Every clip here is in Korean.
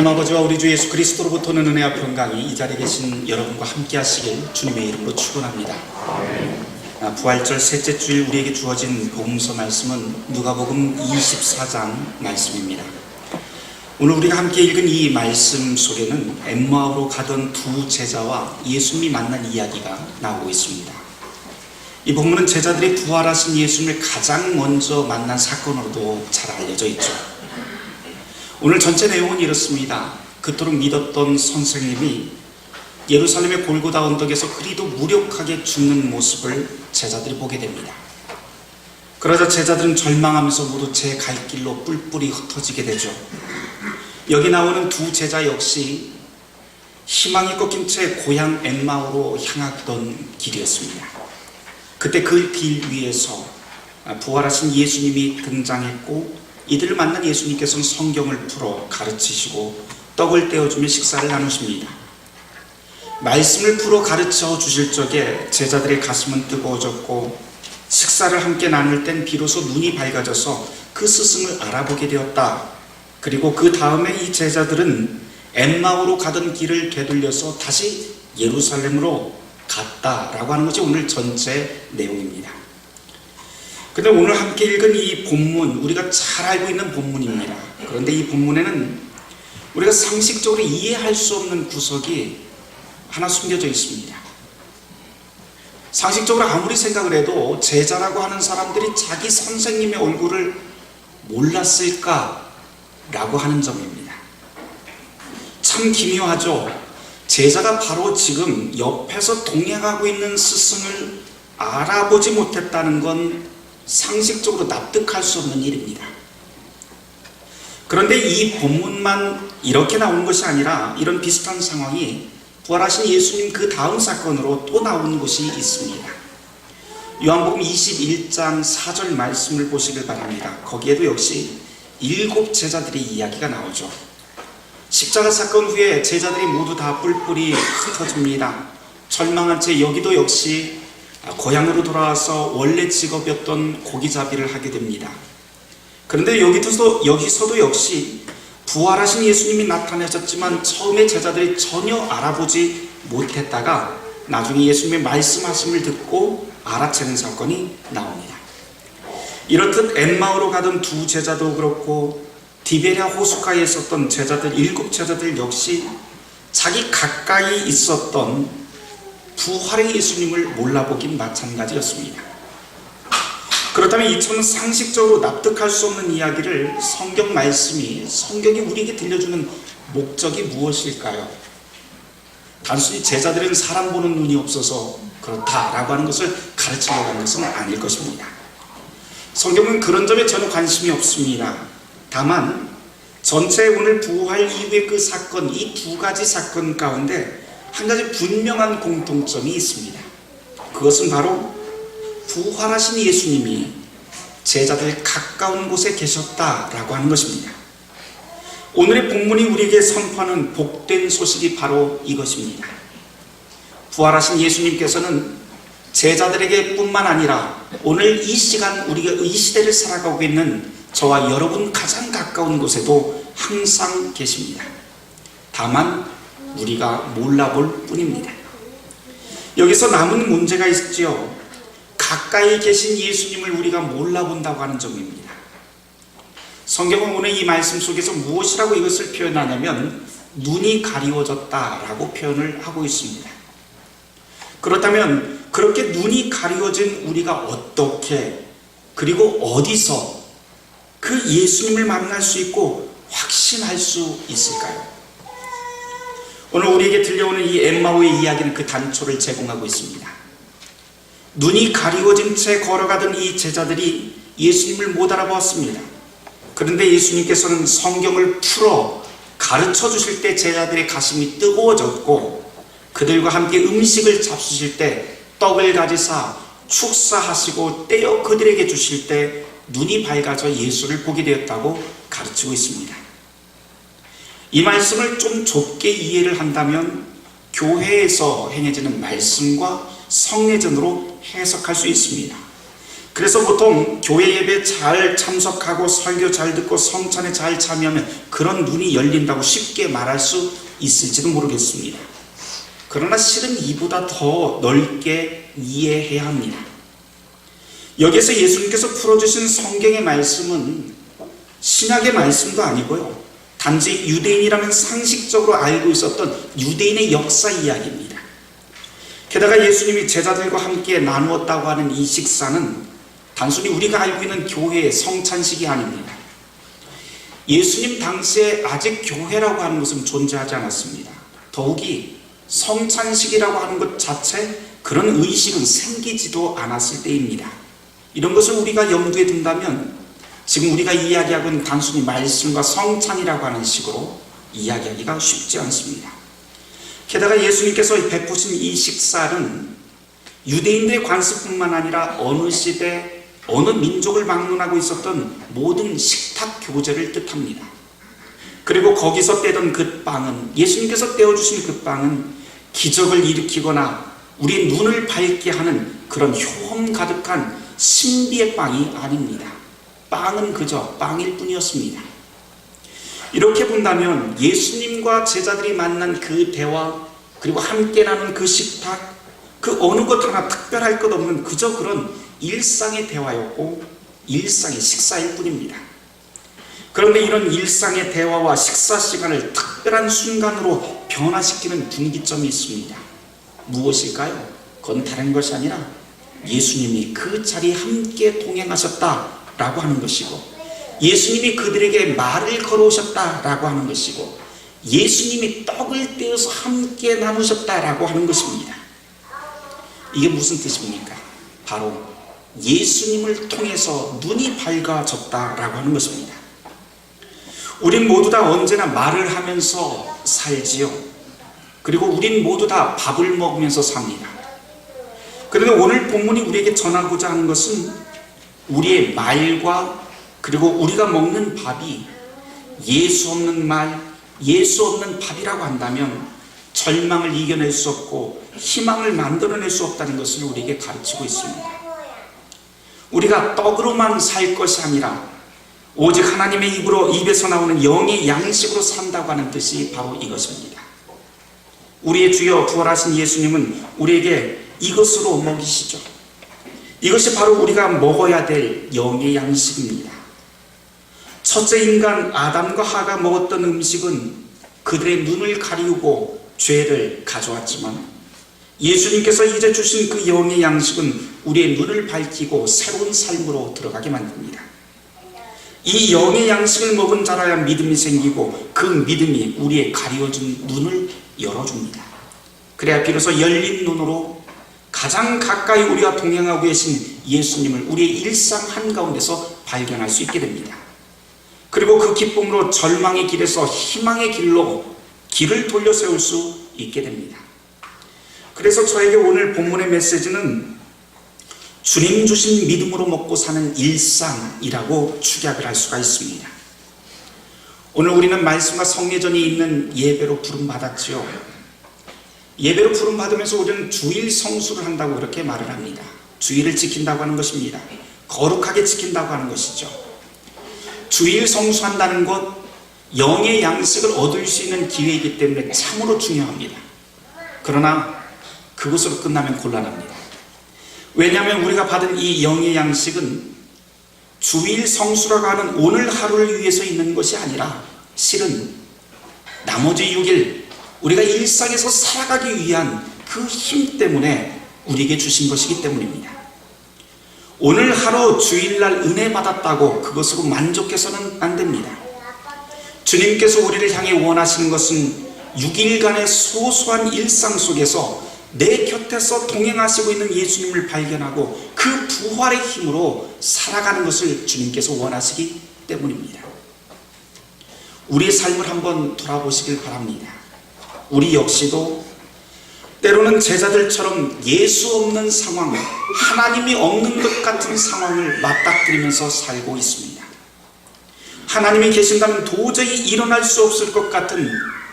아버지와 우리 주 예수 그리스도로부터는 은혜와 평강이 이 자리에 계신 여러분과 함께 하시길 주님의 이름으로 축원합니다. 부활절 셋째 주일 우리에게 주어진 복음서 말씀은 누가복음 24장 말씀입니다. 오늘 우리가 함께 읽은 이 말씀 속에는 엠마오로 가던 두 제자와 예수님이 만난 이야기가 나오고 있습니다. 이 본문은 제자들이 부활하신 예수님을 가장 먼저 만난 사건으로도 잘 알려져 있죠. 오늘 전체 내용은 이렇습니다. 그토록 믿었던 선생님이 예루살렘의 골고다 언덕에서 그리도 무력하게 죽는 모습을 제자들이 보게 됩니다. 그러자 제자들은 절망하면서 모두 제 갈 길로 뿔뿔이 흩어지게 되죠. 여기 나오는 두 제자 역시 희망이 꺾인 채 고향 엠마오로 향하던 길이었습니다. 그때 그 길 위에서 부활하신 예수님이 등장했고 이들을 만난 예수님께서는 성경을 풀어 가르치시고 떡을 떼어주며 식사를 나누십니다. 말씀을 풀어 가르쳐 주실 적에 제자들의 가슴은 뜨거워졌고 식사를 함께 나눌 땐 비로소 눈이 밝아져서 그 스승을 알아보게 되었다. 그리고 그 다음에 이 제자들은 엠마오로 가던 길을 되돌려서 다시 예루살렘으로 갔다라고 하는 것이 오늘 전체 내용입니다. 근데 오늘 함께 읽은 이 본문, 우리가 잘 알고 있는 본문입니다. 그런데 이 본문에는 우리가 상식적으로 이해할 수 없는 구석이 하나 숨겨져 있습니다. 상식적으로 아무리 생각을 해도 제자라고 하는 사람들이 자기 선생님의 얼굴을 몰랐을까라고 하는 점입니다. 참 기묘하죠. 제자가 바로 지금 옆에서 동행하고 있는 스승을 알아보지 못했다는 건 상식적으로 납득할 수 없는 일입니다. 그런데 이 본문만 이렇게 나오는 것이 아니라 이런 비슷한 상황이 부활하신 예수님 그 다음 사건으로 또 나오는 것이 있습니다. 요한복음 21장 4절 말씀을 보시길 바랍니다. 거기에도 역시 7 제자들의 이야기가 나오죠. 십자가 사건 후에 제자들이 모두 다 뿔뿔이 흩어집니다. 절망한 채 여기도 역시 고향으로 돌아와서 원래 직업이었던 고기잡이를 하게 됩니다. 그런데 여기서도 역시 부활하신 예수님이 나타나셨지만 처음에 제자들이 전혀 알아보지 못했다가 나중에 예수님의 말씀하심을 듣고 알아채는 사건이 나옵니다. 이렇듯 엠마오로 가던 두 제자도 그렇고 디베랴 호숫가에 있었던 제자들 7 제자들 역시 자기 가까이 있었던 부활의 예수님을 몰라보긴 마찬가지였습니다. 그렇다면 이처럼 상식적으로 납득할 수 없는 이야기를 성경이 우리에게 들려주는 목적이 무엇일까요? 단순히 제자들은 사람 보는 눈이 없어서 그렇다라고 하는 것을 가르치려고 하는 것은 아닐 것입니다. 성경은 그런 점에 전혀 관심이 없습니다. 다만 전체 오늘 부활 이후의 그 사건, 이 2가지 사건 가운데 한 가지 분명한 공통점이 있습니다. 그것은 바로 부활하신 예수님이 제자들 가까운 곳에 계셨다라고 하는 것입니다. 오늘의 본문이 우리에게 선포하는 복된 소식이 바로 이것입니다. 부활하신 예수님께서는 제자들에게 뿐만 아니라 오늘 이 시간 우리가 이 시대를 살아가고 있는 저와 여러분 가장 가까운 곳에도 항상 계십니다. 다만 우리가 몰라볼 뿐입니다. 여기서 남은 문제가 있지요. 가까이 계신 예수님을 우리가 몰라본다고 하는 점입니다. 성경은 오늘 이 말씀 속에서 무엇이라고 이것을 표현하냐면 눈이 가리워졌다라고 표현을 하고 있습니다. 그렇다면 그렇게 눈이 가리워진 우리가 어떻게 그리고 어디서 그 예수님을 만날 수 있고 확신할 수 있을까요? 오늘 우리에게 들려오는 이 엠마오의 이야기는 그 단초를 제공하고 있습니다. 눈이 가리워진 채 걸어가던 이 제자들이 예수님을 못 알아보았습니다. 그런데 예수님께서는 성경을 풀어 가르쳐 주실 때 제자들의 가슴이 뜨거워졌고 그들과 함께 음식을 잡수실 때 떡을 가지사 축사하시고 떼어 그들에게 주실 때 눈이 밝아져 예수를 보게 되었다고 가르치고 있습니다. 이 말씀을 좀 좁게 이해를 한다면 교회에서 행해지는 말씀과 성례전으로 해석할 수 있습니다. 그래서 보통 교회 예배 잘 참석하고 설교 잘 듣고 성찬에 잘 참여하면 그런 눈이 열린다고 쉽게 말할 수 있을지도 모르겠습니다. 그러나 실은 이보다 더 넓게 이해해야 합니다. 여기서 예수님께서 풀어주신 성경의 말씀은 신약의 말씀도 아니고요, 단지 유대인이라면 상식적으로 알고 있었던 유대인의 역사 이야기입니다. 게다가 예수님이 제자들과 함께 나누었다고 하는 이 식사는 단순히 우리가 알고 있는 교회의 성찬식이 아닙니다. 예수님 당시에 아직 교회라고 하는 것은 존재하지 않았습니다. 더욱이 성찬식이라고 하는 것 자체, 그런 의식은 생기지도 않았을 때입니다. 이런 것을 우리가 염두에 둔다면 지금 우리가 이야기하고 있는 단순히 말씀과 성찬이라고 하는 식으로 이야기하기가 쉽지 않습니다. 게다가 예수님께서 베푸신 이 식사는 유대인들의 관습뿐만 아니라 어느 시대 어느 민족을 막론하고 있었던 모든 식탁 교제를 뜻합니다. 그리고 거기서 떼던 그 빵은, 예수님께서 떼어주신 그 빵은 기적을 일으키거나 우리의 눈을 밝게 하는 그런 효험 가득한 신비의 빵이 아닙니다. 빵은 그저 빵일 뿐이었습니다. 이렇게 본다면 예수님과 제자들이 만난 그 대화, 그리고 함께 나눈 그 식탁, 그 어느 것 하나 특별할 것 없는 그저 그런 일상의 대화였고 일상의 식사일 뿐입니다. 그런데 이런 일상의 대화와 식사 시간을 특별한 순간으로 변화시키는 분기점이 있습니다. 무엇일까요? 그건 다른 것이 아니라 예수님이 그 자리에 함께 동행하셨다라고 하는 것이고, 예수님이 그들에게 말을 걸어오셨다라고 하는 것이고, 예수님이 떡을 떼어서 함께 나누셨다라고 하는 것입니다. 이게 무슨 뜻입니까? 바로 예수님을 통해서 눈이 밝아졌다라고 하는 것입니다. 우린 모두 다 언제나 말을 하면서 살지요. 그리고 우린 모두 다 밥을 먹으면서 삽니다. 그런데 오늘 본문이 우리에게 전하고자 하는 것은 우리의 말과 그리고 우리가 먹는 밥이 예수 없는 말, 예수 없는 밥이라고 한다면 절망을 이겨낼 수 없고 희망을 만들어낼 수 없다는 것을 우리에게 가르치고 있습니다. 우리가 떡으로만 살 것이 아니라 오직 하나님의 입에서 나오는 영의 양식으로 산다고 하는 뜻이 바로 이것입니다. 우리의 주여 부활하신 예수님은 우리에게 이것으로 먹이시죠. 이것이 바로 우리가 먹어야 될 영의 양식입니다. 첫째 인간 아담과 하가 먹었던 음식은 그들의 눈을 가리우고 죄를 가져왔지만, 예수님께서 이제 주신 그 영의 양식은 우리의 눈을 밝히고 새로운 삶으로 들어가게 만듭니다. 이 영의 양식을 먹은 자라야 믿음이 생기고 그 믿음이 우리의 가려진 눈을 열어줍니다. 그래야 비로소 열린 눈으로 가장 가까이 우리와 동행하고 계신 예수님을 우리의 일상 한가운데서 발견할 수 있게 됩니다. 그리고 그 기쁨으로 절망의 길에서 희망의 길로 길을 돌려 세울 수 있게 됩니다. 그래서 저에게 오늘 본문의 메시지는 주님 주신 믿음으로 먹고 사는 일상이라고 축약을 할 수가 있습니다. 오늘 우리는 말씀과 성례전이 있는 예배로 부름받았지요. 예배로 부름받으면서 우리는 주일 성수를 한다고 그렇게 말을 합니다. 주일을 지킨다고 하는 것입니다. 거룩하게 지킨다고 하는 것이죠. 주일 성수한다는 것, 영의 양식을 얻을 수 있는 기회이기 때문에 참으로 중요합니다. 그러나 그것으로 끝나면 곤란합니다. 왜냐하면 우리가 받은 이 영의 양식은 주일 성수라고 하는 오늘 하루를 위해서 있는 것이 아니라 실은 나머지 6일 우리가 일상에서 살아가기 위한 그 힘 때문에 우리에게 주신 것이기 때문입니다. 오늘 하루 주일날 은혜 받았다고 그것으로 만족해서는 안 됩니다. 주님께서 우리를 향해 원하시는 것은 6일간의 소소한 일상 속에서 내 곁에서 동행하시고 있는 예수님을 발견하고 그 부활의 힘으로 살아가는 것을 주님께서 원하시기 때문입니다. 우리의 삶을 한번 돌아보시길 바랍니다. 우리 역시도 때로는 제자들처럼 예수 없는 상황, 하나님이 없는 것 같은 상황을 맞닥뜨리면서 살고 있습니다. 하나님이 계신다면 도저히 일어날 수 없을 것 같은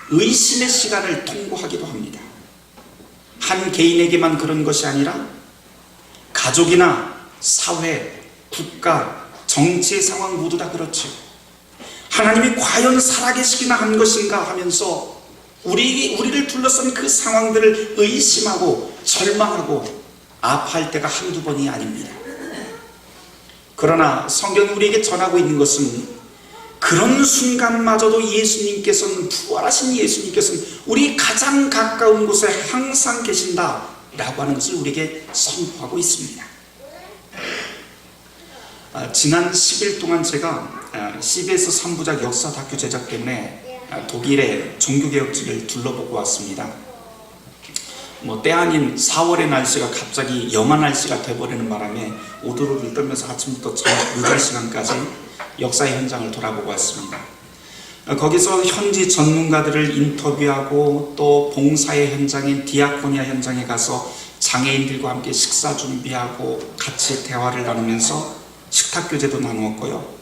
의심의 시간을 통과하기도 합니다. 한 개인에게만 그런 것이 아니라 가족이나 사회, 국가, 정치의 상황 모두 다 그렇죠. 하나님이 과연 살아계시기나 한 것인가 하면서 우리를 둘러싼 그 상황들을 의심하고 절망하고 아파할 때가 한두 번이 아닙니다. 그러나 성경이 우리에게 전하고 있는 것은 그런 순간마저도 예수님께서는, 부활하신 예수님께서는 우리 가장 가까운 곳에 항상 계신다라고 하는 것을 우리에게 선포하고 있습니다. 지난 10일 동안 제가 CBS 3부작 역사 다큐 제작 때문에 독일의 종교개혁지를 둘러보고 왔습니다. 때 아닌 4월의 날씨가 갑자기 영하 날씨가 돼버리는 바람에 오도로를 떨면서 아침부터 저녁 늦은 시간까지 역사의 현장을 돌아보고 왔습니다. 거기서 현지 전문가들을 인터뷰하고 또 봉사의 현장인 디아코니아 현장에 가서 장애인들과 함께 식사 준비하고 같이 대화를 나누면서 식탁 교제도 나누었고요.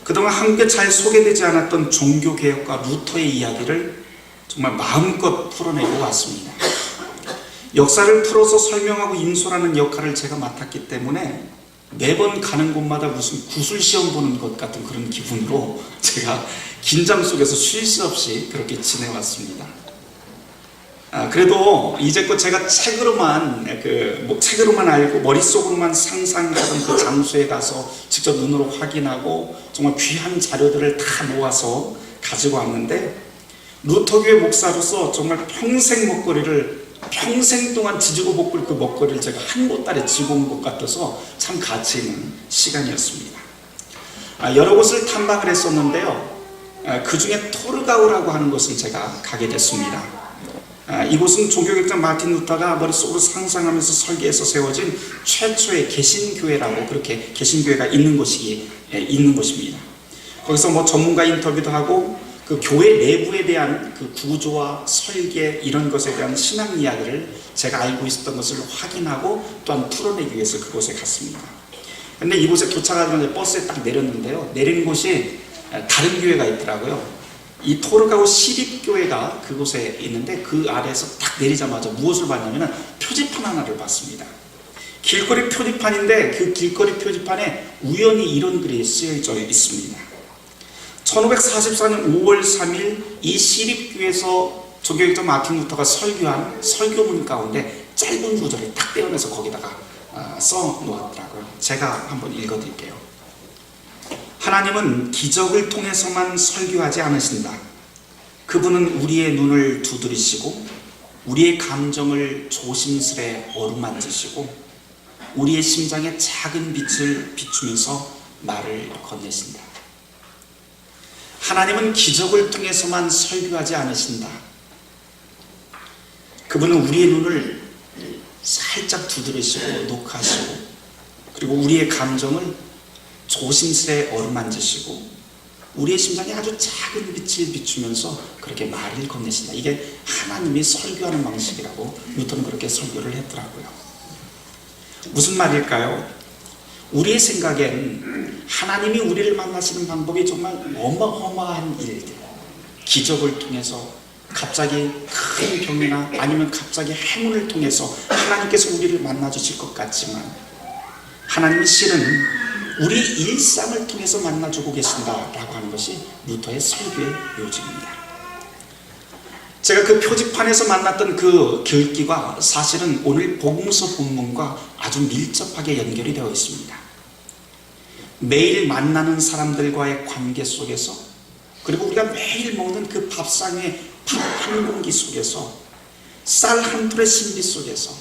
그동안 한국에 잘 소개되지 않았던 종교개혁과 루터의 이야기를 정말 마음껏 풀어내고 왔습니다. 역사를 풀어서 설명하고 인솔하는 역할을 제가 맡았기 때문에 매번 가는 곳마다 무슨 구술시험 보는 것 같은 그런 기분으로 제가 긴장 속에서 쉴 새 없이 그렇게 지내왔습니다. 그래도 이제껏 제가 책으로만 알고 머릿속으로만 상상하던 그 장소에 가서 직접 눈으로 확인하고 정말 귀한 자료들을 다 모아서 가지고 왔는데, 루터교회 목사로서 정말 평생 동안 지지고 볶을 그 먹거리를 제가 한 보따리 지고 온 것 같아서 참 가치 있는 시간이었습니다. 여러 곳을 탐방을 했었는데요, 그 중에 토르가우라고 하는 곳을 제가 가게 됐습니다. 이곳은 종교개혁자 마틴 루터가 머릿속으로 상상하면서 설계해서 세워진 최초의 개신교회라고, 그렇게 개신교회가 있는 곳입니다. 거기서 전문가 인터뷰도 하고 그 교회 내부에 대한 그 구조와 설계, 이런 것에 대한 신앙 이야기를 제가 알고 있었던 것을 확인하고 또한 풀어내기 위해서 그곳에 갔습니다. 근데 이곳에 도착하자마자 버스에 딱 내렸는데요, 내린 곳이 다른 교회가 있더라고요. 이 토르가우 시립교회가 그곳에 있는데, 그 아래에서 딱 내리자마자 무엇을 봤냐면 표지판 하나를 봤습니다. 길거리 표지판인데 그 길거리 표지판에 우연히 이런 글이 쓰여져 있습니다. 1544년 5월 3일 이 시립교회에서 종교개혁자 마틴 루터가 설교한 설교문 가운데 짧은 구절을 딱 떼어내서 거기다가 써 놓았더라고요. 제가 한번 읽어드릴게요. 하나님은 기적을 통해서만 설교하지 않으신다. 그분은 우리의 눈을 두드리시고 우리의 감정을 조심스레 어루만지시고 우리의 심장에 작은 빛을 비추면서 말을 건네신다. 하나님은 기적을 통해서만 설교하지 않으신다. 그분은 우리의 눈을 살짝 두드리시고 녹화하시고, 그리고 우리의 감정을 조심스레 어루만지시고 우리의 심장에 아주 작은 빛을 비추면서 그렇게 말을 건네신다. 이게 하나님이 설교하는 방식이라고 루터는 그렇게 설교를 했더라고요. 무슨 말일까요? 우리의 생각엔 하나님이 우리를 만나시는 방법이 정말 어마어마한 일들, 기적을 통해서, 갑자기 큰 병이나 아니면 갑자기 행운을 통해서 하나님께서 우리를 만나주실 것 같지만, 하나님은 실은 우리 일상을 통해서 만나주고 계신다라고 하는 것이 루터의 설교의 요지입니다. 제가 그 표지판에서 만났던 그 글귀가 사실은 오늘 복음서 본문과 아주 밀접하게 연결이 되어 있습니다. 매일 만나는 사람들과의 관계 속에서, 그리고 우리가 매일 먹는 그 밥상 위의 밥 한 공기 속에서, 쌀 한 톨의 신비 속에서,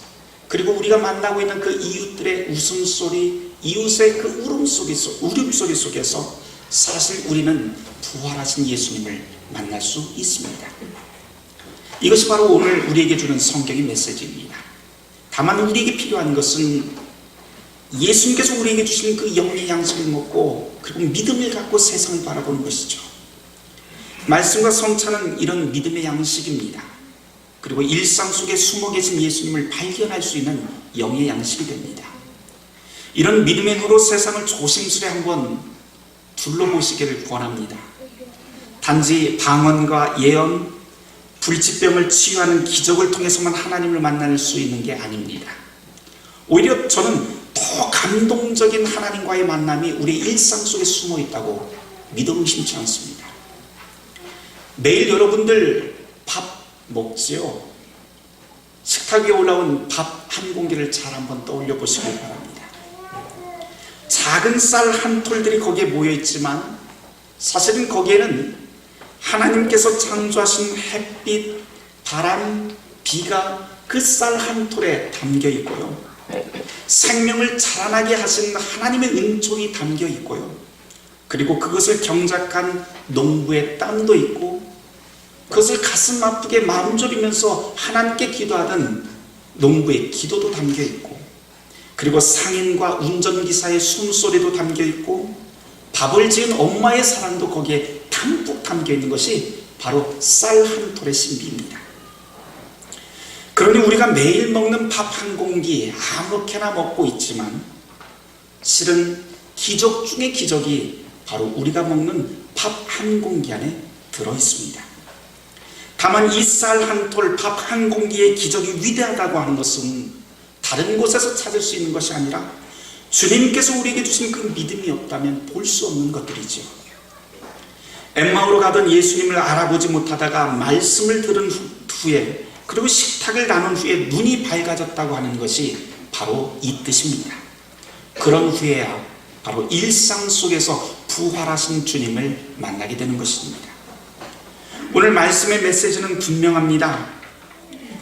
그리고 우리가 만나고 있는 그 이웃들의 웃음소리, 이웃의 그 울음소리 속에서 사실 우리는 부활하신 예수님을 만날 수 있습니다. 이것이 바로 오늘 우리에게 주는 성경의 메시지입니다. 다만 우리에게 필요한 것은 예수님께서 우리에게 주신 그 영의 양식을 먹고 그리고 믿음을 갖고 세상을 바라보는 것이죠. 말씀과 성찬은 이런 믿음의 양식입니다. 그리고 일상 속에 숨어 계신 예수님을 발견할 수 있는 영의 양식이 됩니다. 이런 믿음의 눈으로 세상을 조심스레 한번 둘러보시기를 권합니다. 단지 방언과 예언, 불치병을 치유하는 기적을 통해서만 하나님을 만날 수 있는 게 아닙니다. 오히려 저는 더 더 감동적인 하나님과의 만남이 우리 일상 속에 숨어 있다고 믿어 의심치 않습니다. 매일 여러분들 밥 먹지요? 식탁 위에 올라온 밥 한 공기를 잘 한번 떠올려 보시길 바랍니다. 작은 쌀 한 톨들이 거기에 모여 있지만 사실은 거기에는 하나님께서 창조하신 햇빛, 바람, 비가 그 쌀 한 톨에 담겨 있고요, 생명을 자라나게 하신 하나님의 은총이 담겨 있고요, 그리고 그것을 경작한 농부의 땀도 있고, 그것을 가슴 아프게 마음 졸이면서 하나님께 기도하던 농부의 기도도 담겨 있고, 그리고 상인과 운전기사의 숨소리도 담겨 있고, 밥을 지은 엄마의 사랑도 거기에 담뿍 담겨 있는 것이 바로 쌀 한 톨의 신비입니다. 그러니 우리가 매일 먹는 밥 한 공기 아무렇게나 먹고 있지만 실은 기적 중의 기적이 바로 우리가 먹는 밥 한 공기 안에 들어있습니다. 다만 이 쌀 한 톨, 밥 한 공기의 기적이 위대하다고 하는 것은 다른 곳에서 찾을 수 있는 것이 아니라 주님께서 우리에게 주신 그 믿음이 없다면 볼 수 없는 것들이죠. 엠마오로 가던 예수님을 알아보지 못하다가 말씀을 들은 후에, 그리고 식탁을 나눈 후에 눈이 밝아졌다고 하는 것이 바로 이 뜻입니다. 그런 후에야 바로 일상 속에서 부활하신 주님을 만나게 되는 것입니다. 오늘 말씀의 메시지는 분명합니다.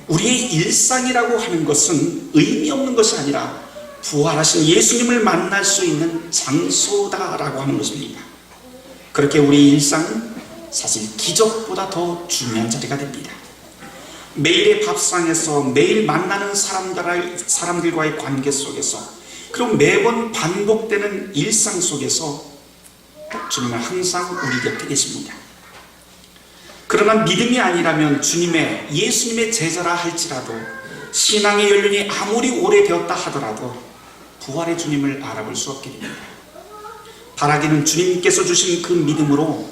우리의 일상이라고 하는 것은 의미 없는 것이 아니라 부활하신 예수님을 만날 수 있는 장소다라고 하는 것입니다. 그렇게 우리 일상은 사실 기적보다 더 중요한 자리가 됩니다. 매일의 밥상에서, 매일 만나는 사람들과의 관계 속에서, 그리고 매번 반복되는 일상 속에서 주님은 항상 우리 곁에 계십니다. 그러나 믿음이 아니라면 예수님의 제자라 할지라도, 신앙의 연륜이 아무리 오래되었다 하더라도 부활의 주님을 알아볼 수 없게 됩니다. 바라기는 주님께서 주신 그 믿음으로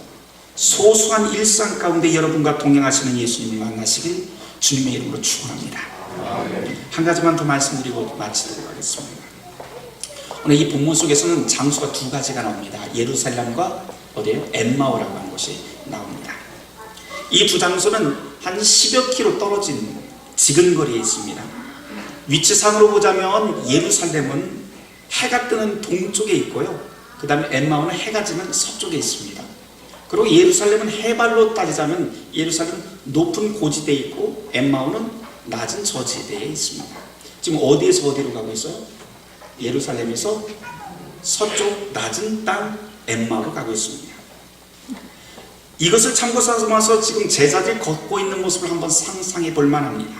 소소한 일상 가운데 여러분과 동행하시는 예수님을 만나시길 주님의 이름으로 축원합니다. 한 가지만 더 말씀드리고 마치도록 하겠습니다. 오늘 이 본문 속에서는 장소가 두 가지가 나옵니다. 예루살렘과 어디에요? 엠마오라고 하는 곳이 나옵니다. 이 두 장소는 한 10여 킬로 떨어진 지근거리에 있습니다. 위치상으로 보자면 예루살렘은 해가 뜨는 동쪽에 있고요, 그 다음에 엠마오는 해가 지는 서쪽에 있습니다. 그리고 예루살렘은 해발로 따지자면 예루살렘은 높은 고지대에 있고 엠마오는 낮은 저지대에 있습니다. 지금 어디에서 어디로 가고 있어요? 예루살렘에서 서쪽 낮은 땅 엠마오로 가고 있습니다. 이것을 참고 삼아서 지금 제자들이 걷고 있는 모습을 한번 상상해 볼 만합니다.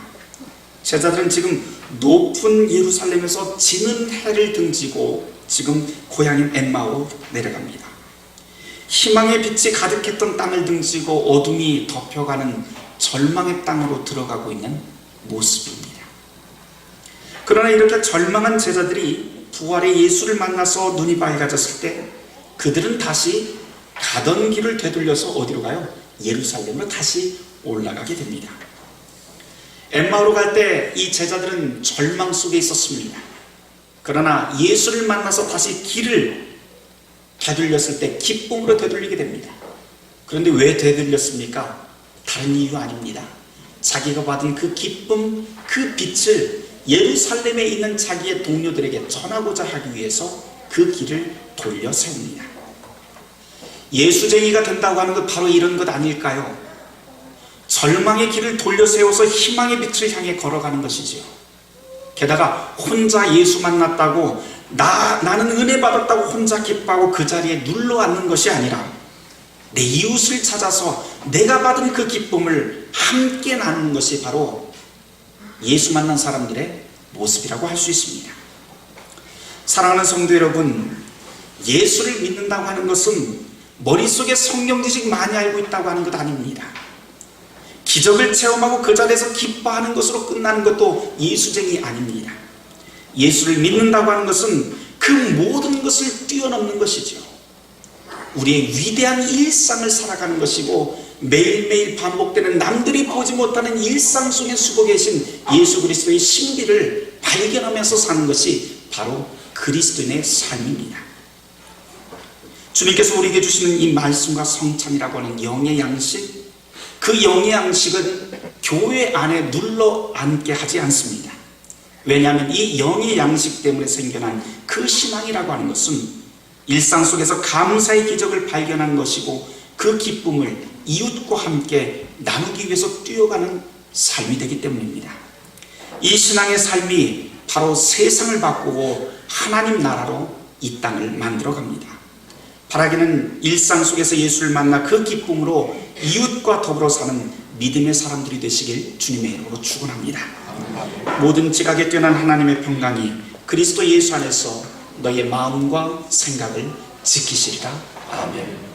제자들은 지금 높은 예루살렘에서 지는 해를 등지고 지금 고향인 엠마오로 내려갑니다. 희망의 빛이 가득했던 땅을 등지고 어둠이 덮여가는 절망의 땅으로 들어가고 있는 모습입니다. 그러나 이렇게 절망한 제자들이 부활의 예수를 만나서 눈이 밝아졌을 때 그들은 다시 가던 길을 되돌려서 어디로 가요? 예루살렘으로 다시 올라가게 됩니다. 엠마오로 갈 때 이 제자들은 절망 속에 있었습니다. 그러나 예수를 만나서 다시 길을 되돌렸을 때 기쁨으로 되돌리게 됩니다. 그런데 왜 되돌렸습니까? 다른 이유 아닙니다. 자기가 받은 그 기쁨, 그 빛을 예루살렘에 있는 자기의 동료들에게 전하고자 하기 위해서 그 길을 돌려 세웁니다. 예수쟁이가 된다고 하는 것 바로 이런 것 아닐까요? 절망의 길을 돌려 세워서 희망의 빛을 향해 걸어가는 것이지요. 게다가 혼자 예수 만났다고 나는 은혜 받았다고 혼자 기뻐하고 그 자리에 눌러 앉는 것이 아니라 내 이웃을 찾아서 내가 받은 그 기쁨을 함께 나누는 것이 바로 예수 만난 사람들의 모습이라고 할 수 있습니다. 사랑하는 성도 여러분, 예수를 믿는다고 하는 것은 머릿속에 성경 지식 많이 알고 있다고 하는 것 아닙니다. 기적을 체험하고 그 자리에서 기뻐하는 것으로 끝나는 것도 예수쟁이 아닙니다. 예수를 믿는다고 하는 것은 그 모든 것을 뛰어넘는 것이죠. 우리의 위대한 일상을 살아가는 것이고 매일매일 반복되는 남들이 보지 못하는 일상 속에 숨어 계신 예수 그리스도의 신비를 발견하면서 사는 것이 바로 그리스도인의 삶입니다. 주님께서 우리에게 주시는 이 말씀과 성찬이라고 하는 영의 양식, 그 영의 양식은 교회 안에 눌러 앉게 하지 않습니다. 왜냐하면 이 영의 양식 때문에 생겨난 그 신앙이라고 하는 것은 일상 속에서 감사의 기적을 발견한 것이고, 그 기쁨을 이웃과 함께 나누기 위해서 뛰어가는 삶이 되기 때문입니다. 이 신앙의 삶이 바로 세상을 바꾸고 하나님 나라로 이 땅을 만들어 갑니다. 바라기는 일상 속에서 예수를 만나 그 기쁨으로 이웃과 더불어 사는 믿음의 사람들이 되시길 주님의 이름으로 축원합니다. 모든 지각에 뛰어난 하나님의 평강이 그리스도 예수 안에서 너의 마음과 생각을 지키시리라. 아멘.